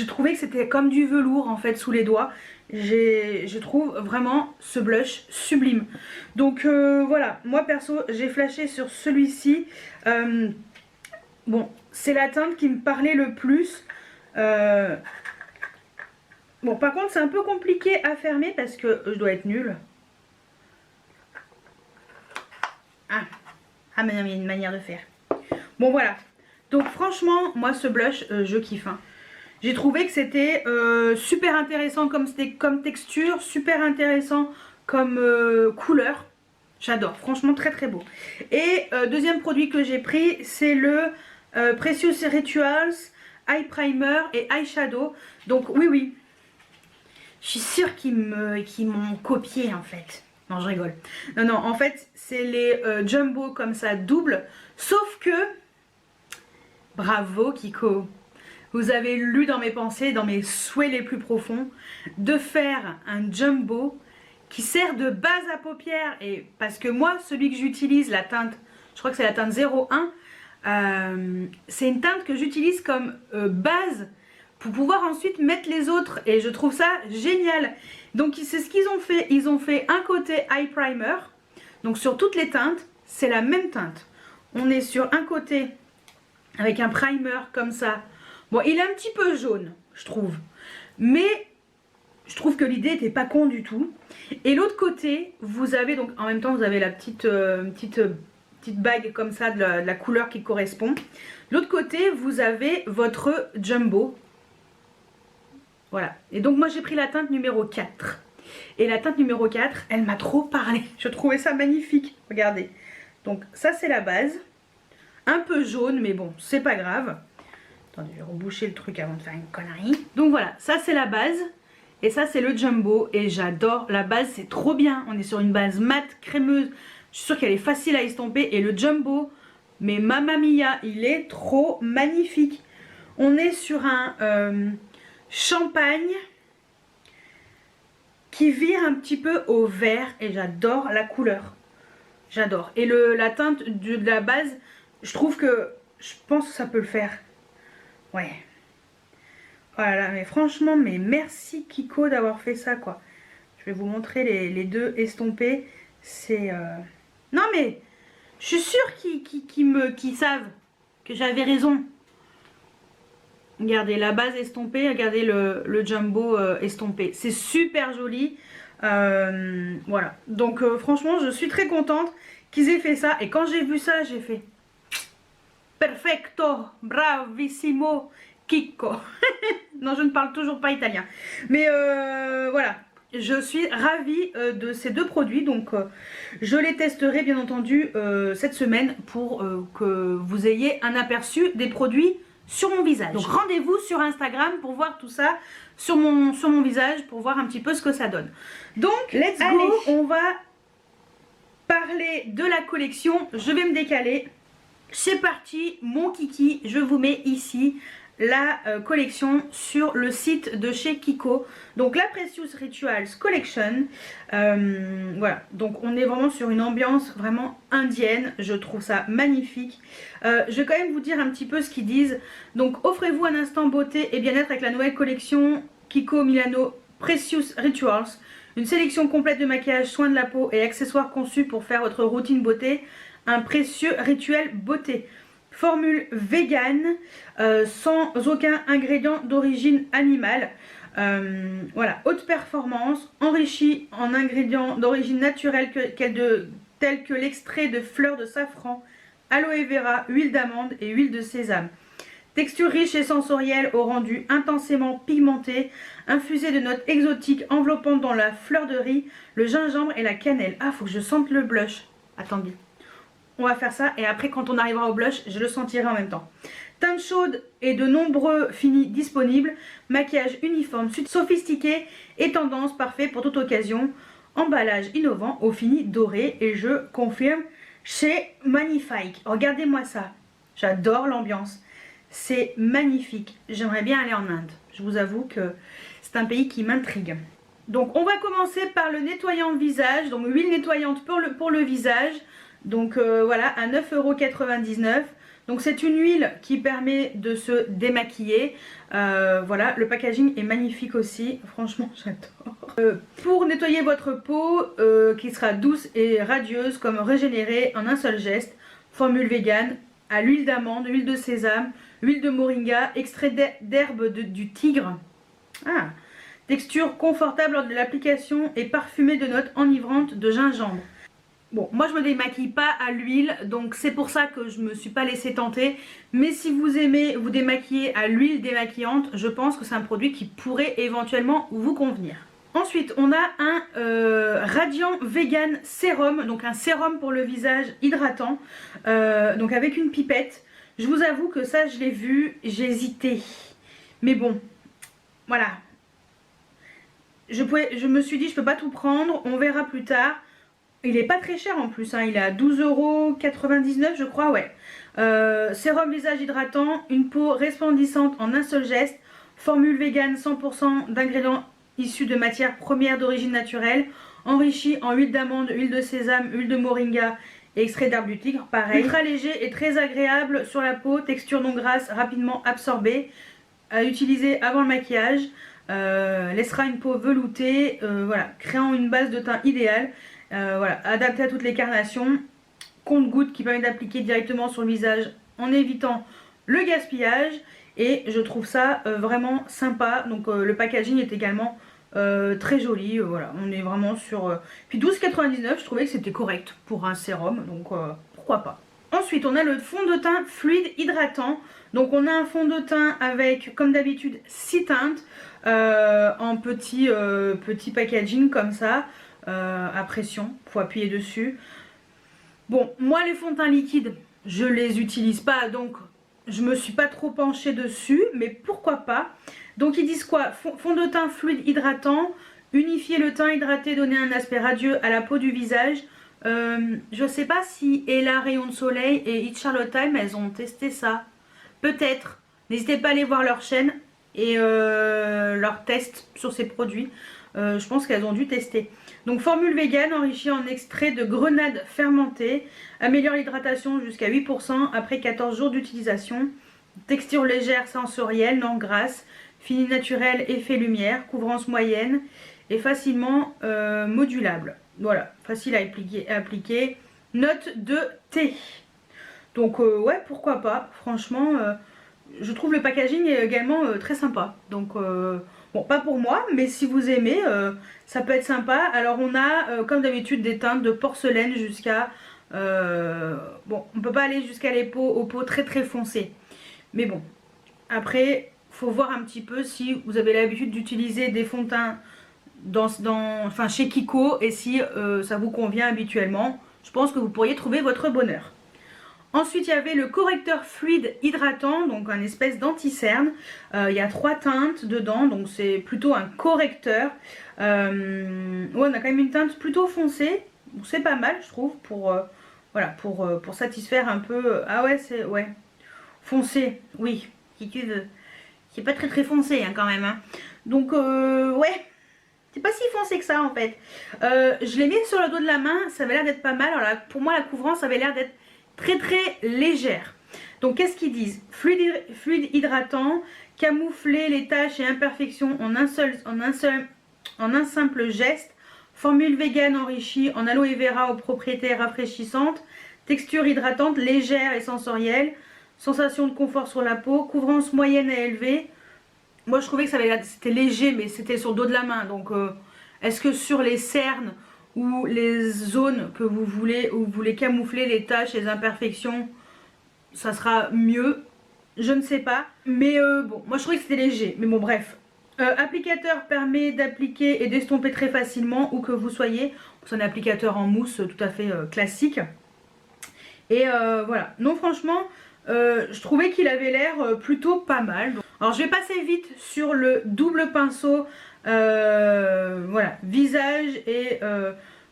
trouvais que c'était comme du velours en fait sous les doigts. Je trouve vraiment ce blush sublime. Donc voilà, moi perso j'ai flashé sur celui-ci. Bon, c'est la teinte qui me parlait le plus. Bon, par contre c'est un peu compliqué à fermer parce que je dois être nulle. Ah mais non, il y a une manière de faire. Bon voilà, donc franchement moi ce blush je kiffe hein. J'ai trouvé que c'était super intéressant comme texture, super intéressant comme couleur. J'adore, franchement très très beau. Et deuxième produit que j'ai pris, c'est le Precious Rituals Eye Primer et Eyeshadow. Donc oui, je suis sûre qu'ils m'ont copié en fait. Non, je rigole. Non, en fait, c'est les jumbo comme ça, double. Sauf que, bravo Kiko, vous avez lu dans mes pensées, dans mes souhaits les plus profonds, de faire un jumbo qui sert de base à paupières. Et parce que moi, celui que j'utilise, la teinte, je crois que c'est la teinte 01, c'est une teinte que j'utilise comme base pour pouvoir ensuite mettre les autres. Et je trouve ça génial. Donc c'est ce qu'ils ont fait. Ils ont fait un côté eye primer. Donc sur toutes les teintes, c'est la même teinte. On est sur un côté avec un primer comme ça. Bon, il est un petit peu jaune, je trouve. Mais je trouve que l'idée n'était pas con du tout. Et l'autre côté, vous avez donc en même temps, vous avez la petite bague comme ça de la couleur qui correspond. L'autre côté, vous avez votre jumbo. Voilà. Et donc moi j'ai pris la teinte numéro 4. Et la teinte numéro 4, elle m'a trop parlé. Je trouvais ça magnifique. Regardez. Donc ça c'est la base. Un peu jaune, mais bon, c'est pas grave. Attendez, je vais reboucher le truc avant de faire une connerie. Donc voilà, ça c'est la base. Et ça c'est le jumbo. Et j'adore la base, c'est trop bien. On est sur une base mate, crémeuse. Je suis sûre qu'elle est facile à estomper. Et le jumbo, mais mamma mia, il est trop magnifique. On est sur un champagne qui vire un petit peu au vert. Et j'adore la couleur. J'adore. Et la teinte de la base, je trouve que, je pense que ça peut le faire. Ouais. Voilà, mais franchement, mais merci Kiko d'avoir fait ça, quoi. Je vais vous montrer les deux estompés. C'est... Non, mais je suis sûre qu'ils savent que j'avais raison. Regardez la base estompée, regardez le jumbo estompé. C'est super joli. Voilà. Donc, franchement, je suis très contente qu'ils aient fait ça. Et quand j'ai vu ça, j'ai fait... Perfecto, bravissimo, Kiko. Non, je ne parle toujours pas italien. Mais voilà, je suis ravie de ces deux produits. Donc, je les testerai bien entendu cette semaine pour que vous ayez un aperçu des produits sur mon visage. Donc, rendez-vous sur Instagram pour voir tout ça sur mon visage, pour voir un petit peu ce que ça donne. Donc, let's go, on va parler de la collection. Je vais me décaler. C'est parti, mon kiki, je vous mets ici la collection sur le site de chez Kiko. Donc la Precious Rituals Collection. Voilà, donc on est vraiment sur une ambiance vraiment indienne. Je trouve ça magnifique. Je vais quand même vous dire un petit peu ce qu'ils disent. Donc offrez-vous un instant beauté et bien-être avec la nouvelle collection Kiko Milano Precious Rituals. Une sélection complète de maquillage, soins de la peau et accessoires conçus pour faire votre routine beauté. Un précieux rituel beauté. Formule vegan, sans aucun ingrédient d'origine animale. Voilà, haute performance, enrichie en ingrédients d'origine naturelle tels que l'extrait de fleurs de safran, aloe vera, huile d'amande et huile de sésame. Texture riche et sensorielle au rendu intensément pigmenté, infusée de notes exotiques enveloppant dans la fleur de riz, le gingembre et la cannelle. Ah, faut que je sente le blush. Attendez. On va faire ça et après quand on arrivera au blush, je le sentirai en même temps. Teinte chaude et de nombreux finis disponibles. Maquillage uniforme, sophistiqué et tendance parfait pour toute occasion. Emballage innovant au fini doré et je confirme, c'est magnifique. Regardez-moi ça. J'adore l'ambiance. C'est magnifique. J'aimerais bien aller en Inde. Je vous avoue que c'est un pays qui m'intrigue. Donc on va commencer par le nettoyant visage. Donc huile nettoyante pour le visage. Donc voilà, à 9,99 €. Donc c'est une huile qui permet de se démaquiller. Voilà, le packaging est magnifique aussi. Franchement, j'adore. Pour nettoyer votre peau, qui sera douce et radieuse comme régénérée en un seul geste. Formule vegan à l'huile d'amande, huile de sésame, huile de moringa, extrait d'herbe du tigre. Ah, texture confortable lors de l'application et parfumée de notes enivrantes de gingembre. Bon, moi je me démaquille pas à l'huile, donc c'est pour ça que je me suis pas laissée tenter. Mais si vous aimez vous démaquiller à l'huile démaquillante, je pense que c'est un produit qui pourrait éventuellement vous convenir. Ensuite, on a un Radiant Vegan Sérum, donc un sérum pour le visage hydratant, donc avec une pipette. Je vous avoue que ça, je l'ai vu, j'ai hésité. Mais bon, voilà. Je me suis dit, je peux pas tout prendre, on verra plus tard. Il est pas très cher en plus, hein, il est à 12,99 € je crois, ouais. Sérum visage hydratant, une peau resplendissante en un seul geste, formule vegan 100% d'ingrédients issus de matières premières d'origine naturelle, enrichi en huile d'amande, huile de sésame, huile de moringa et extrait d'herbe du tigre, pareil. Ultra léger et très agréable sur la peau, texture non grasse, rapidement absorbée, à utiliser avant le maquillage, laissera une peau veloutée, voilà, créant une base de teint idéale. Voilà, adapté à toutes les carnations, compte-gouttes qui permet d'appliquer directement sur le visage en évitant le gaspillage et je trouve ça vraiment sympa. Donc le packaging est également très joli, voilà, on est vraiment sur... Puis 12,99 €, je trouvais que c'était correct pour un sérum, donc pourquoi pas. Ensuite on a le fond de teint fluide hydratant, donc on a un fond de teint avec comme d'habitude 6 teintes en petit packaging comme ça. À pression, faut appuyer dessus. Bon, moi les fonds de teint liquides, je les utilise pas, donc je me suis pas trop penchée dessus, mais pourquoi pas. Donc ils disent quoi? Fond de teint fluide hydratant, unifier le teint hydraté, donner un aspect radieux à la peau du visage. Je sais pas si Ella Rayon de Soleil et It's Charlotte Time, elles ont testé ça. Peut-être. N'hésitez pas à aller voir leur chaîne et leur test sur ces produits. Je pense qu'elles ont dû tester. Donc formule vegan enrichie en extrait de grenade fermentée, améliore l'hydratation jusqu'à 8% après 14 jours d'utilisation. Texture légère, sensorielle, non grasse, fini naturel, effet lumière, couvrance moyenne et facilement modulable. Voilà, facile à appliquer. Note de thé. Donc ouais, pourquoi pas. Franchement, je trouve le packaging également très sympa. Donc bon, pas pour moi, mais si vous aimez, ça peut être sympa. Alors on a, comme d'habitude, des teintes de porcelaine jusqu'à... bon, on peut pas aller jusqu'à aux peaux très très foncées. Mais bon, après, faut voir un petit peu si vous avez l'habitude d'utiliser des fonds de teint enfin, chez Kiko et si ça vous convient habituellement. Je pense que vous pourriez trouver votre bonheur. Ensuite, il y avait le correcteur fluide hydratant, donc un espèce d'anti-cerne. Il y a 3 teintes dedans, donc c'est plutôt un correcteur. Ouais, on a quand même une teinte plutôt foncée. C'est pas mal, je trouve, voilà, pour satisfaire un peu... Ah ouais, c'est... Ouais. Foncé, oui, si tu veux. C'est pas très très foncé, hein, quand même. Hein. Donc, ouais. C'est pas si foncé que ça, en fait. Je l'ai mis sur le dos de la main, ça avait l'air d'être pas mal. Alors là, pour moi, la couvrance avait l'air d'être très très légère. Donc qu'est-ce qu'ils disent? Fluide hydratant, camoufler les taches et imperfections en un simple geste, formule vegan enrichie en aloe vera aux propriétés rafraîchissantes, texture hydratante légère et sensorielle, sensation de confort sur la peau, couvrance moyenne et élevée. Moi je trouvais que c'était léger, mais c'était sur le dos de la main. Donc est-ce que sur les cernes ou les zones que vous voulez, où vous voulez camoufler les taches, les imperfections, ça sera mieux? Je ne sais pas. Mais bon, moi je trouvais que c'était léger. Mais bon, bref, Applicateur permet d'appliquer et d'estomper très facilement où que vous soyez. C'est un applicateur en mousse tout à fait classique. Et voilà. Non, franchement, je trouvais qu'il avait l'air plutôt pas mal. Alors, je vais passer vite sur le double pinceau. Voilà, visage et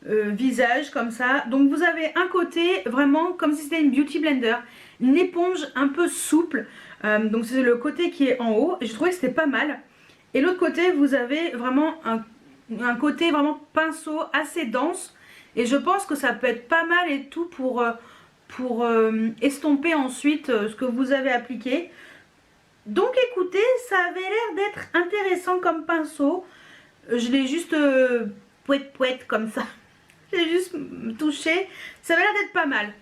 visage comme ça. Donc, vous avez un côté vraiment comme si c'était une beauty blender. Une éponge un peu souple. Donc, c'est le côté qui est en haut. Et je trouvais que c'était pas mal. Et l'autre côté, vous avez vraiment un côté vraiment pinceau assez dense. Et je pense que ça peut être pas mal et tout pour estomper ensuite ce que vous avez appliqué. Donc écoutez, ça avait l'air d'être intéressant comme pinceau. Je l'ai juste pouette comme ça. J'ai juste touché. Ça avait l'air d'être pas mal.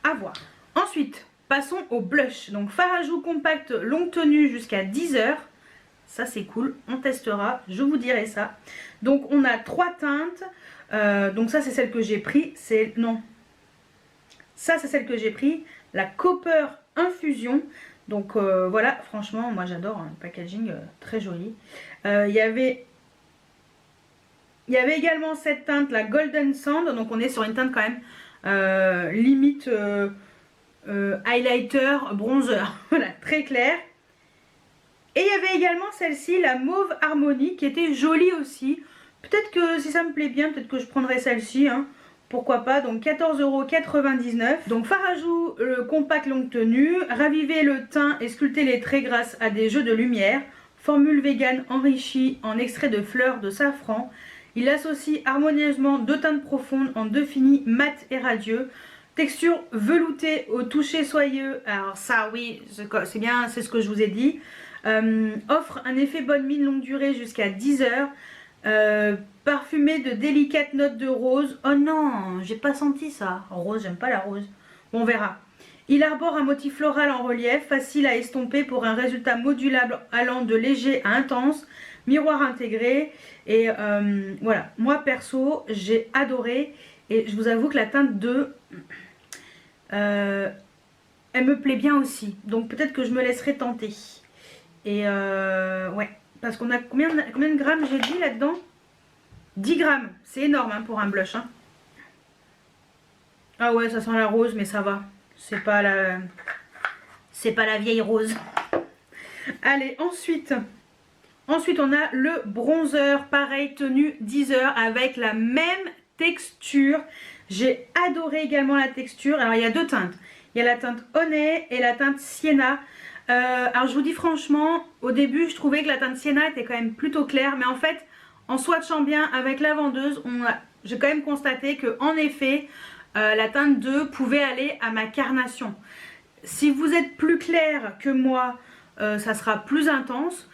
À voir. Ensuite, passons au blush. Donc fard à joues compact longue tenue jusqu'à 10 heures. Ça c'est cool, on testera, je vous dirai ça. Donc on a 3 teintes. Donc ça c'est celle que j'ai pris. Non. Ça c'est celle que j'ai pris. La Copper Infusion. Donc voilà, franchement, moi j'adore un packaging très joli. Il y avait également cette teinte, la Golden Sand. Donc on est sur une teinte quand même limite highlighter, bronzer. Voilà, très clair. Et il y avait également celle-ci, la Mauve Harmonie, qui était jolie aussi. Peut-être que si ça me plaît bien, peut-être que je prendrai celle-ci. Hein. Pourquoi pas. Donc 14,99 €. Donc fard à joues compact longue tenue. Raviver le teint et sculpter les traits grâce à des jeux de lumière. Formule vegan enrichie en extrait de fleurs de safran. Il associe harmonieusement 2 teintes profondes en 2 finis mat et radieux. Texture veloutée au toucher soyeux. Alors ça oui, c'est bien, c'est ce que je vous ai dit. Offre un effet bonne mine longue durée jusqu'à 10 heures. Parfumé de délicates notes de rose. Oh non, j'ai pas senti ça. Rose, j'aime pas la rose. Bon, on verra. Il arbore un motif floral en relief, facile à estomper pour un résultat modulable allant de léger à intense. Miroir intégré. Et voilà, moi perso, j'ai adoré. Et je vous avoue que la teinte 2, elle me plaît bien aussi. Donc peut-être que je me laisserai tenter. Et ouais, parce qu'on a combien de grammes j'ai dit là-dedans? 10 grammes, c'est énorme hein, pour un blush. Hein. Ah ouais, ça sent la rose, mais ça va. C'est pas la vieille rose. Allez, ensuite on a le bronzer, pareil, tenue 10 heures avec la même texture. J'ai adoré également la texture. Alors il y a 2 teintes. Il y a la teinte Honey et la teinte Sienna. Alors je vous dis franchement, au début je trouvais que la teinte Sienna était quand même plutôt claire, mais en fait en swatchant bien avec la vendeuse, j'ai quand même constaté que en effet la teinte 2 pouvait aller à ma carnation. Si vous êtes plus clair que moi, ça sera plus intense.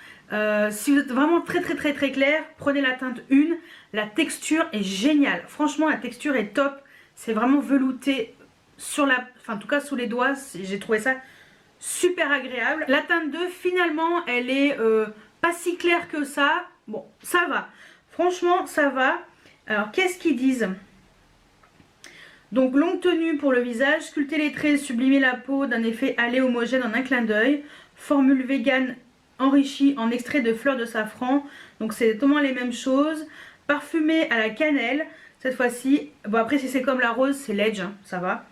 Si vous êtes vraiment très clair, prenez la teinte 1. La texture est géniale, franchement la texture est top, c'est vraiment velouté sur en tout cas sous les doigts, j'ai trouvé ça super agréable. La teinte 2 finalement elle est pas si claire que ça. Bon, ça va, franchement ça va. Alors qu'est-ce qu'ils disent? Donc longue tenue pour le visage, sculpter les traits, sublimer la peau d'un effet allé homogène en un clin d'œil. Formule vegan enrichie en extrait de fleurs de safran. Donc c'est totalement les mêmes choses. Parfumé à la cannelle cette fois-ci. Bon après si c'est comme la rose c'est ledge, hein, ça va.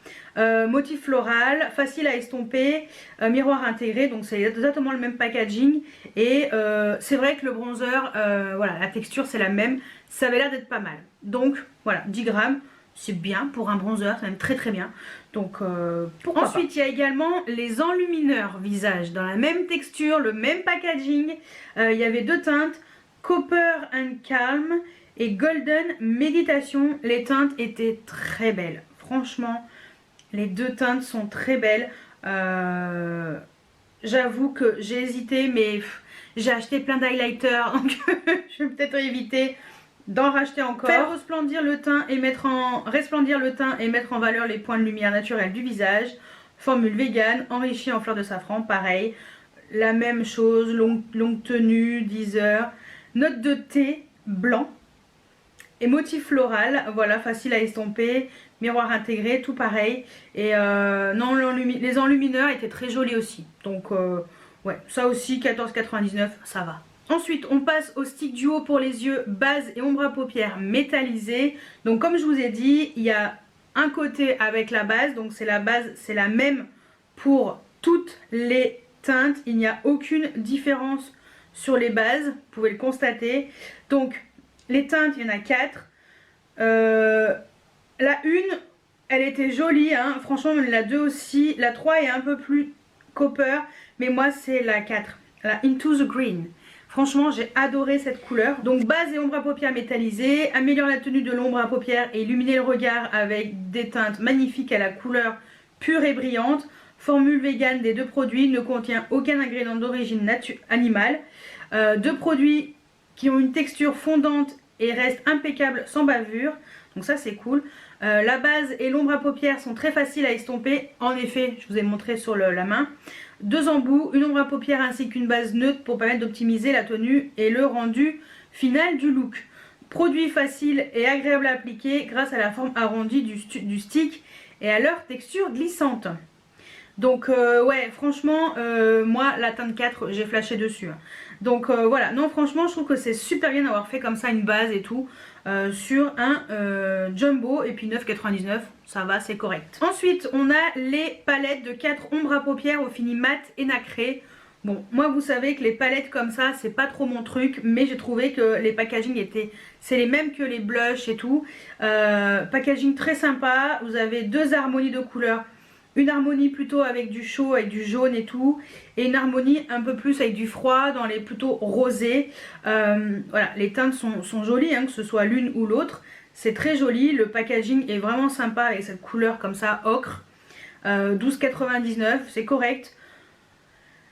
Motif floral, facile à estomper, miroir intégré, donc c'est exactement le même packaging. Et c'est vrai que le bronzer, voilà, la texture c'est la même, ça avait l'air d'être pas mal. Donc voilà, 10 grammes, c'est bien pour un bronzer, c'est même très bien. Donc ensuite il y a également les enlumineurs visage, dans la même texture, le même packaging. Il y avait 2 teintes, Copper and Calm et Golden Méditation. Les teintes étaient très belles, franchement. Les 2 teintes sont très belles. J'avoue que j'ai hésité, mais j'ai acheté plein d'highlighters, donc je vais peut-être éviter d'en racheter encore. Faire resplendir le teint et mettre en valeur les points de lumière naturels du visage. Formule vegan, enrichie en fleurs de safran, pareil. La même chose, longue tenue, 10 heures. Note de thé blanc. Et motif floral, voilà, facile à estomper, miroir intégré, tout pareil. Et non, les enlumineurs étaient très jolis aussi. Donc ouais, ça aussi 14,99 €, ça va. Ensuite, on passe au stick duo pour les yeux, base et ombre à paupières métallisé. Donc comme je vous ai dit, il y a un côté avec la base, donc c'est la base, c'est la même pour toutes les teintes. Il n'y a aucune différence sur les bases, vous pouvez le constater. Donc les teintes, il y en a 4. La 1, elle était jolie, hein. Franchement, la 2 aussi. La 3 est un peu plus copper, mais moi c'est la 4, la Into the Green. Franchement, j'ai adoré cette couleur. Donc base et ombre à paupières métallisée, améliore la tenue de l'ombre à paupières et illuminer le regard avec des teintes magnifiques à la couleur pure et brillante. Formule vegan des deux produits, ne contient aucun ingrédient d'origine animale. Deux produits qui ont une texture fondante et restent impeccables sans bavure. Donc ça c'est cool. La base et l'ombre à paupières sont très faciles à estomper. En effet, je vous ai montré sur la main. 2 embouts, une ombre à paupières ainsi qu'une base neutre pour permettre d'optimiser la tenue et le rendu final du look. Produit facile et agréable à appliquer grâce à la forme arrondie du stick et à leur texture glissante. Donc ouais, franchement, moi la teinte 4, j'ai flashé dessus. Donc voilà, non franchement je trouve que c'est super bien d'avoir fait comme ça une base et tout sur un jumbo. Et puis 9,99, ça va, c'est correct. Ensuite on a les palettes de 4 ombres à paupières au fini mat et nacré. Bon, moi vous savez que les palettes comme ça c'est pas trop mon truc, mais j'ai trouvé que les packaging étaient, c'est les mêmes que les blushs et tout. Packaging très sympa, vous avez 2 harmonies de couleurs. Une harmonie plutôt avec du chaud, avec du jaune et tout. Et une harmonie un peu plus avec du froid, dans les plutôt rosés. Voilà, les teintes sont jolies, hein, que ce soit l'une ou l'autre. C'est très joli, le packaging est vraiment sympa avec cette couleur comme ça, ocre. 12,99, c'est correct.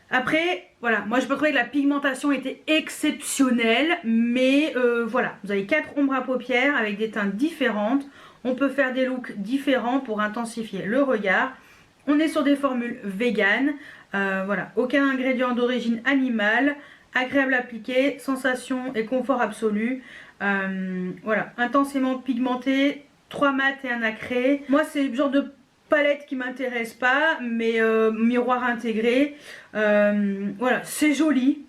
Après, voilà, moi je peux trouver que la pigmentation était exceptionnelle. Mais voilà, vous avez 4 ombres à paupières avec des teintes différentes. On peut faire des looks différents pour intensifier le regard. On est sur des formules vegan, voilà, aucun ingrédient d'origine animale, agréable à appliquer, sensation et confort absolu. Voilà, intensément pigmenté, 3 mat et un nacré. Moi c'est le genre de palette qui m'intéresse pas, mais miroir intégré, voilà, c'est joli.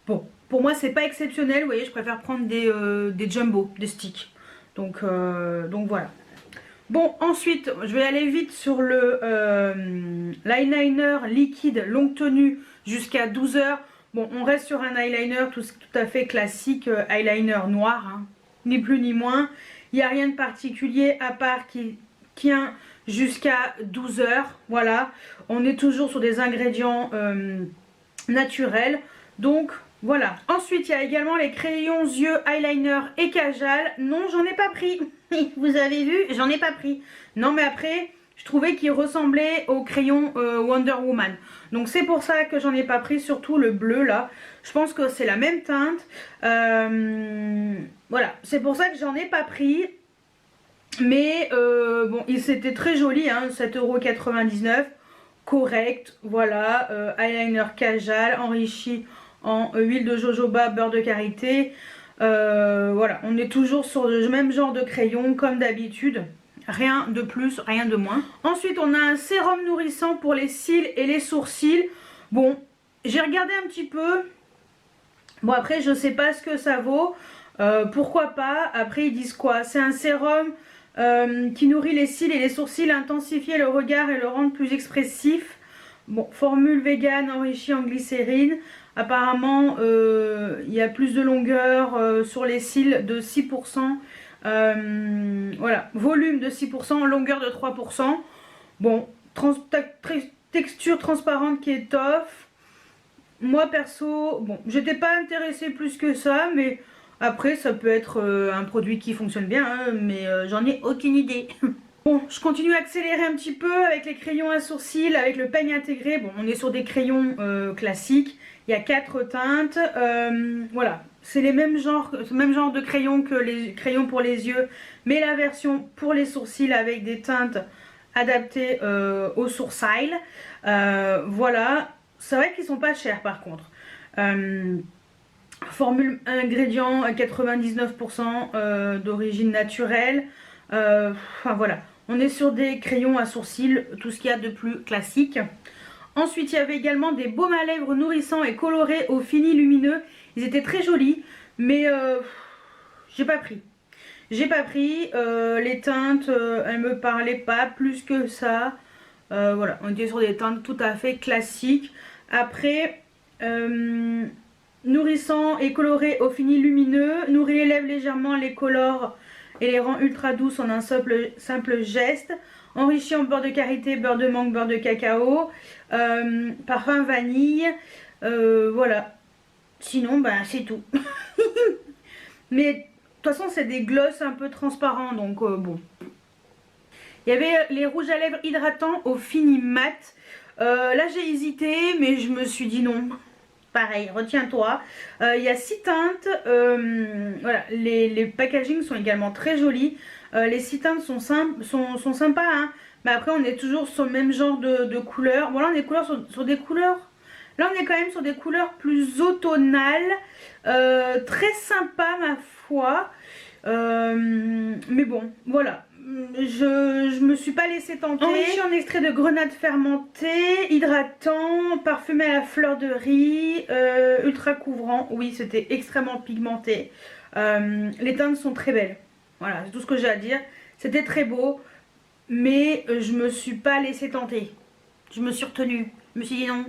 Bon, pour moi c'est pas exceptionnel, vous voyez, je préfère prendre des jumbo, des sticks. Donc voilà. Bon, ensuite, je vais aller vite sur le l'eyeliner liquide longue tenue jusqu'à 12 heures. Bon, on reste sur un eyeliner tout à fait classique, eyeliner noir, hein, ni plus ni moins. Il n'y a rien de particulier à part qui tient jusqu'à 12 heures. Voilà, on est toujours sur des ingrédients naturels. Donc voilà. Ensuite, il y a également les crayons yeux, eyeliner et Kajal. Non, j'en ai pas pris. Vous avez vu, j'en ai pas pris. Non, mais après, je trouvais qu'ils ressemblaient aux crayons Wonder Woman. Donc c'est pour ça que j'en ai pas pris, surtout le bleu là. Je pense que c'est la même teinte. Voilà, c'est pour ça que j'en ai pas pris. Mais bon, c'était très joli, hein, 7,99 €. Correct, voilà. Eyeliner Kajal, enrichi en huile de jojoba, beurre de karité. Voilà, on est toujours sur le même genre de crayon comme d'habitude. Rien de plus, rien de moins. Ensuite, on a un sérum nourrissant pour les cils et les sourcils. Bon, j'ai regardé un petit peu. Bon, après, je sais pas ce que ça vaut. Pourquoi pas. Après, ils disent quoi? C'est un sérum qui nourrit les cils et les sourcils, intensifier le regard et le rendre plus expressif. Bon, formule vegan enrichie en glycérine. Apparemment, il y a plus de longueur sur les cils de 6%. Voilà, volume de 6%, longueur de 3%. Bon, texture transparente qui étoffe. Moi perso, bon, j'étais pas intéressée plus que ça, mais après ça peut être un produit qui fonctionne bien, hein, mais j'en ai aucune idée. Bon, je continue à accélérer un petit peu avec les crayons à sourcils, avec le peigne intégré. Bon, on est sur des crayons classiques. Il y a 4 teintes. Voilà, c'est le même genre de crayon que les crayons pour les yeux, mais la version pour les sourcils avec des teintes adaptées aux sourcils. Voilà, c'est vrai qu'ils sont pas chers par contre. Formule ingrédients à 99% d'origine naturelle. Enfin voilà, on est sur des crayons à sourcils, tout ce qu'il y a de plus classique. Ensuite, il y avait également des baumes à lèvres nourrissants et colorés au fini lumineux Ils étaient très jolis, mais j'ai pas pris. J'ai pas pris, les teintes, elles me parlaient pas plus que ça. Voilà, on était sur des teintes tout à fait classiques. Après, nourrissant et coloré au fini lumineux, nourrit les lèvres légèrement, les colore et les rend ultra douces en un simple geste. Enrichi en beurre de karité, beurre de mangue, beurre de cacao, parfum vanille, voilà. Sinon, bah c'est tout. Mais de toute façon, c'est des gloss un peu transparents, donc bon. Il y avait les rouges à lèvres hydratants au fini mat. Là, j'ai hésité, mais je me suis dit non. Pareil, retiens-toi. Il y a 6 teintes. Voilà, les packagings sont également très jolis. Les 6 teintes sont sympas, hein. Mais après, on est toujours sur le même genre de couleurs. Bon, là, on est sur des couleurs. Là, on est quand même sur des couleurs plus automnales. Très sympa, ma foi. Mais bon, voilà. Je me suis pas laissée tenter. Enrichi en extrait de grenade fermentée, hydratant, parfumé à la fleur de riz, ultra couvrant. Oui, c'était extrêmement pigmenté. Les teintes sont très belles. Voilà, c'est tout ce que j'ai à dire. C'était très beau, mais je me suis pas laissée tenter. Je me suis retenue. Je me suis dit non.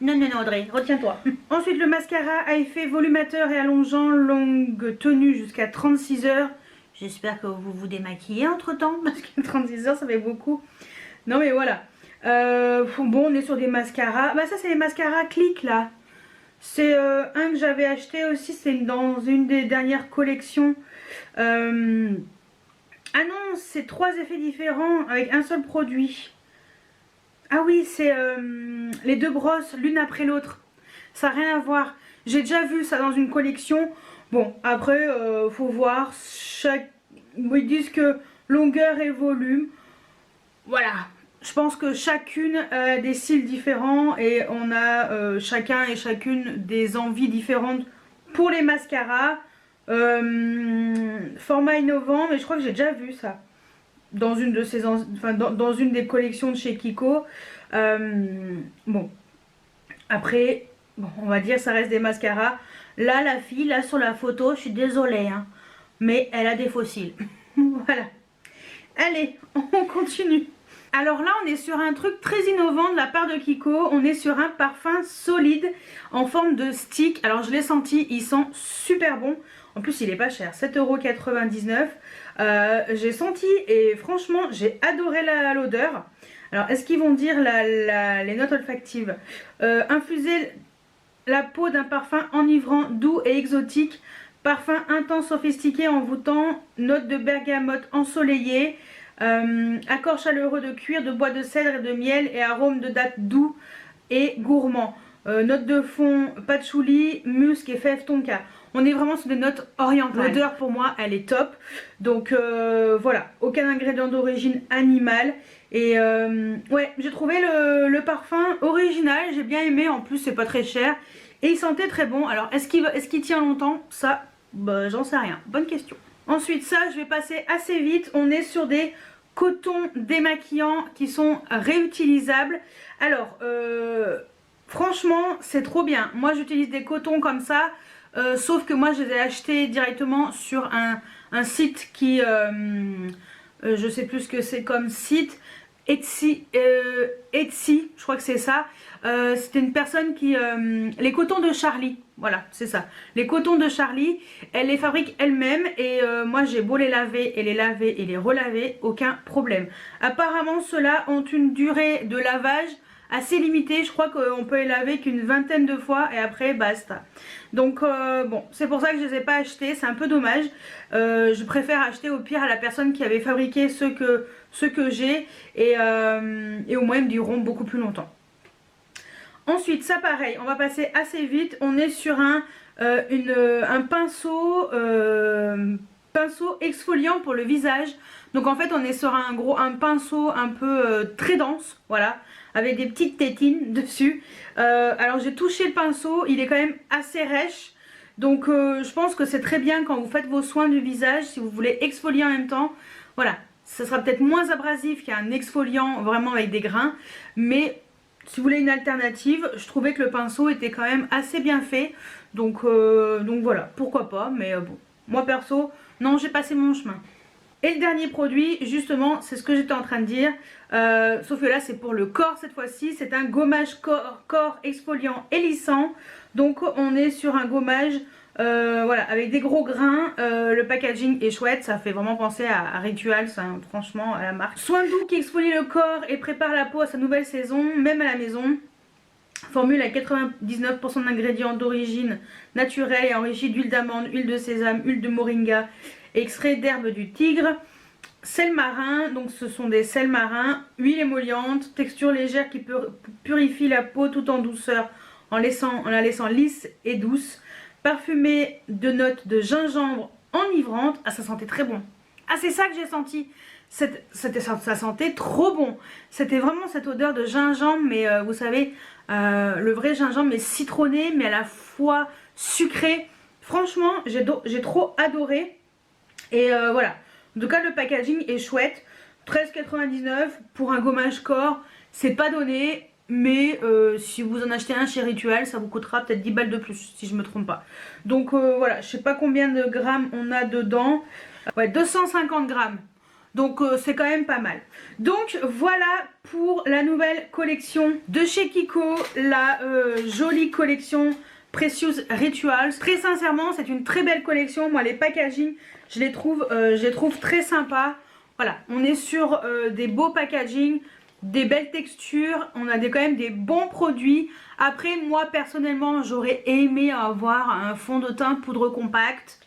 Non, non, non, Audrey, retiens-toi. Ensuite, le mascara à effet volumateur et allongeant, longue tenue jusqu'à 36 heures. J'espère que vous vous démaquillez entre temps, parce que 36 heures, ça fait beaucoup. Non, mais voilà. Bon, on est sur des mascaras. Bah, ça, c'est les mascaras Click, là. C'est un que j'avais acheté aussi, c'est dans une des dernières collections. Ah non, c'est 3 effets différents avec un seul produit. Ah oui, c'est les 2 brosses l'une après l'autre. Ça n'a rien à voir. J'ai déjà vu ça dans une collection. Bon, après, faut voir. Ils disent que longueur et volume. Voilà. Je pense que chacune a des styles différents. Et on a chacun et chacune des envies différentes pour les mascaras. Format innovant, mais je crois que j'ai déjà vu ça. Dans une de ces dans une des collections de chez Kiko. Bon, après, bon, on va dire ça reste des mascaras. Là, la fille, là sur la photo, je suis désolée, hein, mais elle a des fossiles. Voilà. Allez, on continue. Alors là, on est sur un truc très innovant de la part de Kiko. On est sur un parfum solide en forme de stick. Alors je l'ai senti, il sent super bon. En plus, il est pas cher, 7,99 €. J'ai senti et franchement, j'ai adoré l'odeur. Alors, est-ce qu'ils vont dire les notes olfactives? Infuser la peau d'un parfum enivrant, doux et exotique. Parfum intense, sophistiqué, envoûtant. Notes de bergamote ensoleillée. Accord chaleureux de cuir, de bois de cèdre et de miel. Et arôme de date doux et gourmand. Notes de fond, patchouli, musc et fève tonka. On est vraiment sur des notes orientales. L'odeur pour moi elle est top. Donc voilà, aucun ingrédient d'origine animale. Et ouais, j'ai trouvé le parfum original, j'ai bien aimé. En plus c'est pas très cher. Et il sentait très bon. Alors est-ce qu'il tient longtemps? Ça, bah, j'en sais rien. Bonne question. Ensuite ça je vais passer assez vite. On est sur des cotons démaquillants qui sont réutilisables. Alors franchement c'est trop bien. Moi j'utilise des cotons comme ça. Sauf que moi je les ai achetés directement sur un site qui je sais plus ce que c'est comme site, Etsy, je crois que c'est ça. C'était une personne qui les cotons de Charlie, voilà c'est ça, les cotons de Charlie, elle les fabrique elle-même. Et moi j'ai beau les laver et les relaver, aucun problème. Apparemment ceux-là ont une durée de lavage assez limité, je crois qu'on peut les laver qu'une vingtaine de fois et après basta. Donc bon, c'est pour ça que je les ai pas achetés, c'est un peu dommage. Je préfère acheter au pire à la personne qui avait fabriqué ceux que j'ai et au moins ils me dureront beaucoup plus longtemps. Ensuite ça pareil, on va passer assez vite. On est sur un pinceau exfoliant pour le visage. Donc en fait on est sur un pinceau un peu très dense, voilà, avec des petites tétines dessus. Alors j'ai touché le pinceau, il est quand même assez rêche. Donc je pense que c'est très bien quand vous faites vos soins du visage, si vous voulez exfolier en même temps. Voilà, ça sera peut-être moins abrasif qu'un exfoliant vraiment avec des grains, mais si vous voulez une alternative, je trouvais que le pinceau était quand même assez bien fait. Donc voilà, pourquoi pas. Mais bon, moi perso, non, j'ai passé mon chemin. Et le dernier produit, justement, c'est ce que j'étais en train de dire. Sauf que là, c'est pour le corps cette fois-ci. C'est un gommage corps exfoliant et lissant. Donc on est sur un gommage voilà, avec des gros grains. Le packaging est chouette, ça fait vraiment penser à Rituals, hein, franchement, à la marque. Soin doux qui exfolie le corps et prépare la peau à sa nouvelle saison, même à la maison. Formule à 99% d'ingrédients d'origine naturelle et enrichi d'huile d'amande, huile de sésame, huile de moringa, extrait d'herbe du tigre. Sel marin, donc ce sont des sels marins, huile émolliente, texture légère qui purifie la peau tout en douceur en la laissant lisse et douce. Parfumé de notes de gingembre enivrantes. Ah, ça sentait très bon. Ah, c'est ça que j'ai senti. Ça sentait trop bon. C'était vraiment cette odeur de gingembre, mais vous savez, le vrai gingembre, mais citronné, mais à la fois sucré. Franchement, j'ai trop adoré. Et voilà. En tout cas, le packaging est chouette. 13,99 pour un gommage corps. C'est pas donné. Mais si vous en achetez un chez Ritual, ça vous coûtera peut-être 10 balles de plus, si je me trompe pas. Donc voilà, je sais pas combien de grammes on a dedans. Ouais, 250 grammes. Donc c'est quand même pas mal. Donc voilà pour la nouvelle collection de chez Kiko. La jolie collection Precious Rituals. Très sincèrement, c'est une très belle collection. Moi, les packaging, je les trouve très sympas. Voilà, on est sur des beaux packaging, des belles textures, on a quand même des bons produits. Après, moi personnellement, j'aurais aimé avoir un fond de teint poudre compacte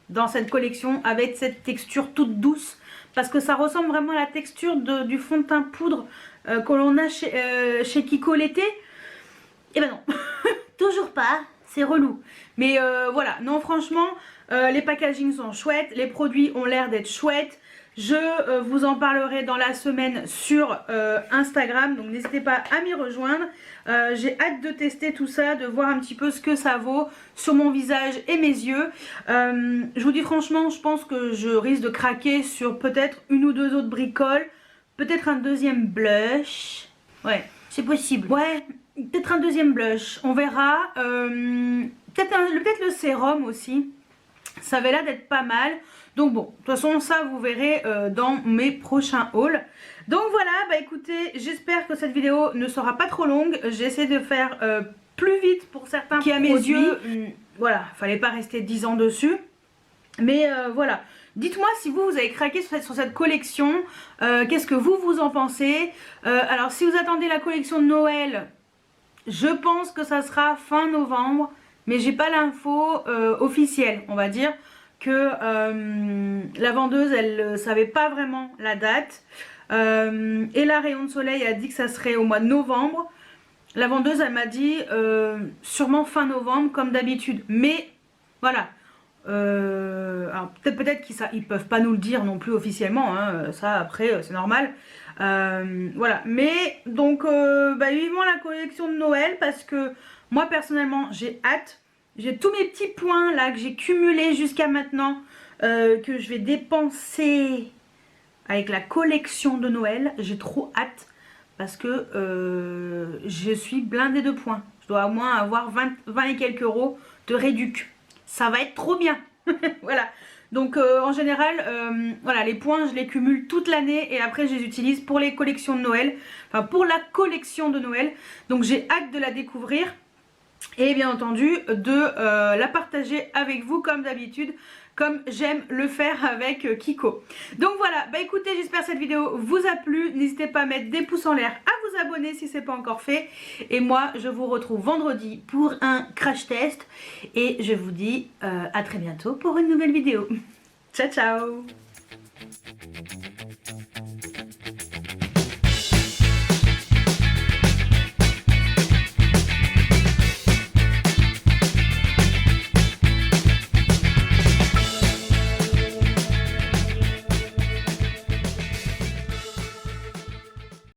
dans cette collection avec cette texture toute douce, parce que ça ressemble vraiment à la texture du fond de teint poudre que l'on a chez Kiko l'été. Et ben non, toujours pas, c'est relou. Mais voilà, non franchement, les packagings sont chouettes, les produits ont l'air d'être chouettes. Je vous en parlerai dans la semaine sur Instagram, donc n'hésitez pas à m'y rejoindre. J'ai hâte de tester tout ça, de voir un petit peu ce que ça vaut sur mon visage et mes yeux. Je vous dis franchement, je pense que je risque de craquer sur peut-être une ou deux autres bricoles, peut-être un deuxième blush. Ouais, c'est possible. Ouais, peut-être un deuxième blush, on verra. Peut-être le sérum aussi, ça avait l'air d'être pas mal. Donc bon, de toute façon ça vous verrez dans mes prochains hauls. Donc voilà, bah écoutez, j'espère que cette vidéo ne sera pas trop longue. J'ai essayé de faire plus vite pour certains qui à mes yeux, voilà, fallait pas rester 10 ans dessus. Mais voilà, dites-moi si vous avez craqué sur cette collection, qu'est-ce que vous en pensez. Alors si vous attendez la collection de Noël, je pense que ça sera fin novembre, mais j'ai pas l'info officielle, on va dire. Que la vendeuse elle savait pas vraiment la date et la Rayon de Soleil a dit que ça serait au mois de novembre. La vendeuse elle m'a dit sûrement fin novembre comme d'habitude, mais voilà, alors peut-être qu'ils peuvent pas nous le dire non plus officiellement, hein, ça après c'est normal, voilà, mais donc bah, vivement la collection de Noël, parce que moi personnellement j'ai hâte. J'ai tous mes petits points là que j'ai cumulés jusqu'à maintenant, que je vais dépenser avec la collection de Noël. J'ai trop hâte parce que je suis blindée de points. Je dois au moins avoir 20 et quelques euros de réduc. Ça va être trop bien. Voilà. Donc en général, voilà, les points je les cumule toute l'année et après je les utilise pour les collections de Noël. Enfin pour la collection de Noël. Donc j'ai hâte de la découvrir. Et bien entendu de la partager avec vous comme d'habitude, comme j'aime le faire avec Kiko. Donc voilà, bah écoutez, j'espère que cette vidéo vous a plu. N'hésitez pas à mettre des pouces en l'air, à vous abonner si ce n'est pas encore fait. Et moi je vous retrouve vendredi pour un crash test. Et je vous dis à très bientôt pour une nouvelle vidéo. Ciao ciao.